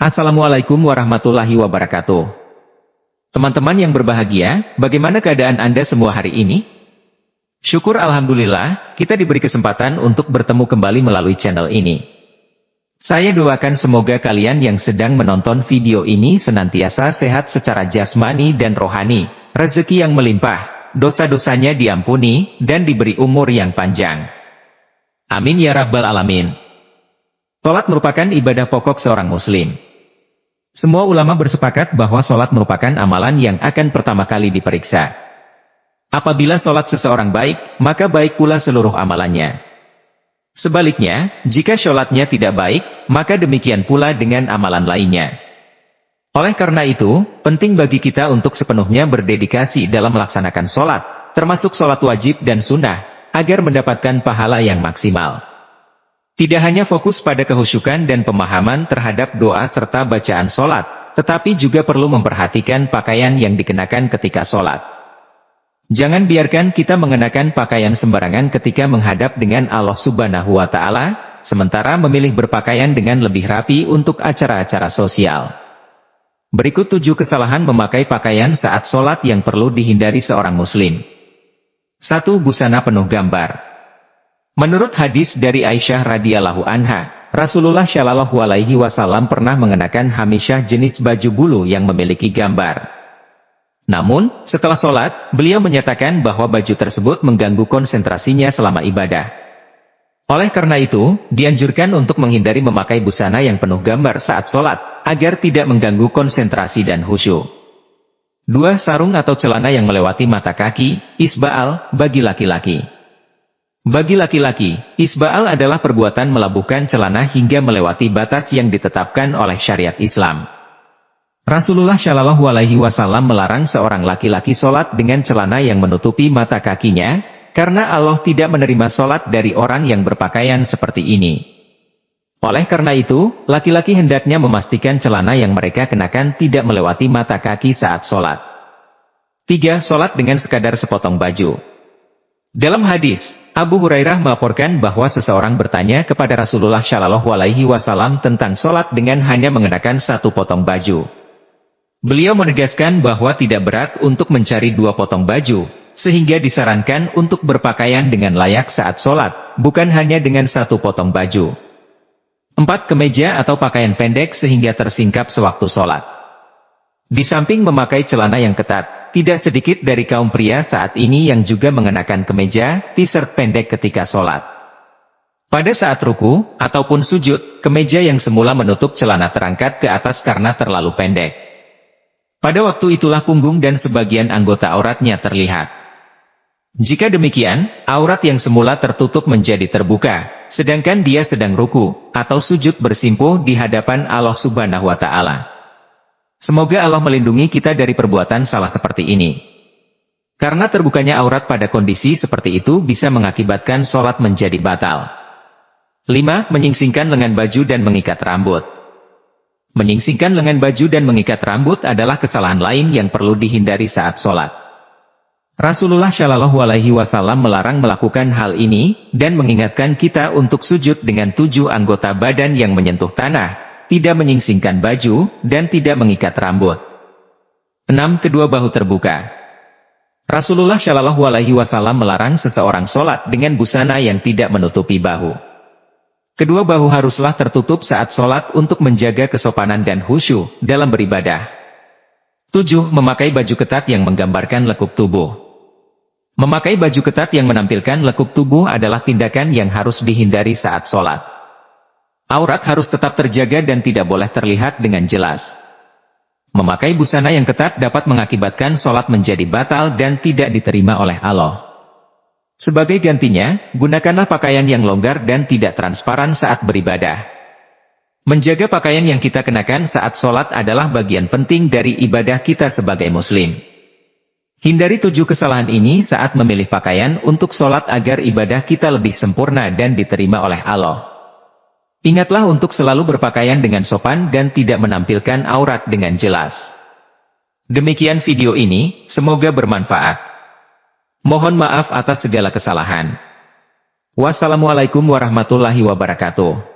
Assalamualaikum warahmatullahi wabarakatuh. Teman-teman yang berbahagia, bagaimana keadaan Anda semua hari ini? Syukur Alhamdulillah, kita diberi kesempatan untuk bertemu kembali melalui channel ini. Saya doakan semoga kalian yang sedang menonton video ini senantiasa sehat secara jasmani dan rohani, rezeki yang melimpah, dosa-dosanya diampuni, dan diberi umur yang panjang. Amin ya Rabbal Alamin. Salat merupakan ibadah pokok seorang muslim. Semua ulama bersepakat bahwa salat merupakan amalan yang akan pertama kali diperiksa. Apabila salat seseorang baik, maka baik pula seluruh amalannya. Sebaliknya, jika salatnya tidak baik, maka demikian pula dengan amalan lainnya. Oleh karena itu, penting bagi kita untuk sepenuhnya berdedikasi dalam melaksanakan salat, termasuk salat wajib dan sunnah, agar mendapatkan pahala yang maksimal. Tidak hanya fokus pada kehusyukan dan pemahaman terhadap doa serta bacaan sholat, tetapi juga perlu memperhatikan pakaian yang dikenakan ketika sholat. Jangan biarkan kita mengenakan pakaian sembarangan ketika menghadap dengan Allah Subhanahu wa Ta'ala, sementara memilih berpakaian dengan lebih rapi untuk acara-acara sosial. Berikut 7 kesalahan memakai pakaian saat sholat yang perlu dihindari seorang muslim. 1. Busana penuh gambar. Menurut hadis dari Aisyah radhiyallahu anha, Rasulullah shallallahu alaihi wasallam pernah mengenakan hamisyah jenis baju bulu yang memiliki gambar. Namun, setelah sholat, beliau menyatakan bahwa baju tersebut mengganggu konsentrasinya selama ibadah. Oleh karena itu, dianjurkan untuk menghindari memakai busana yang penuh gambar saat sholat, agar tidak mengganggu konsentrasi dan khusyuk. 2. Sarung atau celana yang melewati mata kaki, isba'al, bagi laki-laki. Bagi laki-laki, isba'al adalah perbuatan melabuhkan celana hingga melewati batas yang ditetapkan oleh syariat Islam. Rasulullah Shallallahu Alaihi Wasallam melarang seorang laki-laki sholat dengan celana yang menutupi mata kakinya, karena Allah tidak menerima sholat dari orang yang berpakaian seperti ini. Oleh karena itu, laki-laki hendaknya memastikan celana yang mereka kenakan tidak melewati mata kaki saat sholat. 3. Sholat dengan sekadar sepotong baju. Dalam hadis, Abu Hurairah melaporkan bahwa seseorang bertanya kepada Rasulullah Shallallahu Alaihi Wasallam tentang sholat dengan hanya mengenakan satu potong baju. Beliau menegaskan bahwa tidak berat untuk mencari 2 potong baju, sehingga disarankan untuk berpakaian dengan layak saat sholat, bukan hanya dengan 1 potong baju. 4. Kemeja atau pakaian pendek sehingga tersingkap sewaktu sholat. Di samping memakai celana yang ketat, tidak sedikit dari kaum pria saat ini yang juga mengenakan kemeja, t-shirt pendek ketika sholat. Pada saat ruku, ataupun sujud, kemeja yang semula menutup celana terangkat ke atas karena terlalu pendek. Pada waktu itulah punggung dan sebagian anggota auratnya terlihat. Jika demikian, aurat yang semula tertutup menjadi terbuka, sedangkan dia sedang ruku, atau sujud bersimpuh di hadapan Allah Subhanahu wa Ta'ala. Semoga Allah melindungi kita dari perbuatan salah seperti ini. Karena terbukanya aurat pada kondisi seperti itu bisa mengakibatkan sholat menjadi batal. 5. Menyingsingkan lengan baju dan mengikat rambut. Menyingsingkan lengan baju dan mengikat rambut adalah kesalahan lain yang perlu dihindari saat sholat. Rasulullah Shallallahu Alaihi Wasallam melarang melakukan hal ini, dan mengingatkan kita untuk sujud dengan 7 anggota badan yang menyentuh tanah, tidak menyingsingkan baju, dan tidak mengikat rambut. 6. Kedua bahu terbuka. Rasulullah Shallallahu Alaihi Wasallam melarang seseorang sholat dengan busana yang tidak menutupi bahu. Kedua bahu haruslah tertutup saat sholat untuk menjaga kesopanan dan khusyuk dalam beribadah. 7. Memakai baju ketat yang menggambarkan lekuk tubuh. Memakai baju ketat yang menampilkan lekuk tubuh adalah tindakan yang harus dihindari saat sholat. Aurat harus tetap terjaga dan tidak boleh terlihat dengan jelas. Memakai busana yang ketat dapat mengakibatkan sholat menjadi batal dan tidak diterima oleh Allah. Sebagai gantinya, gunakanlah pakaian yang longgar dan tidak transparan saat beribadah. Menjaga pakaian yang kita kenakan saat sholat adalah bagian penting dari ibadah kita sebagai muslim. Hindari 7 kesalahan ini saat memilih pakaian untuk sholat agar ibadah kita lebih sempurna dan diterima oleh Allah. Ingatlah untuk selalu berpakaian dengan sopan dan tidak menampilkan aurat dengan jelas. Demikian video ini, semoga bermanfaat. Mohon maaf atas segala kesalahan. Wassalamualaikum warahmatullahi wabarakatuh.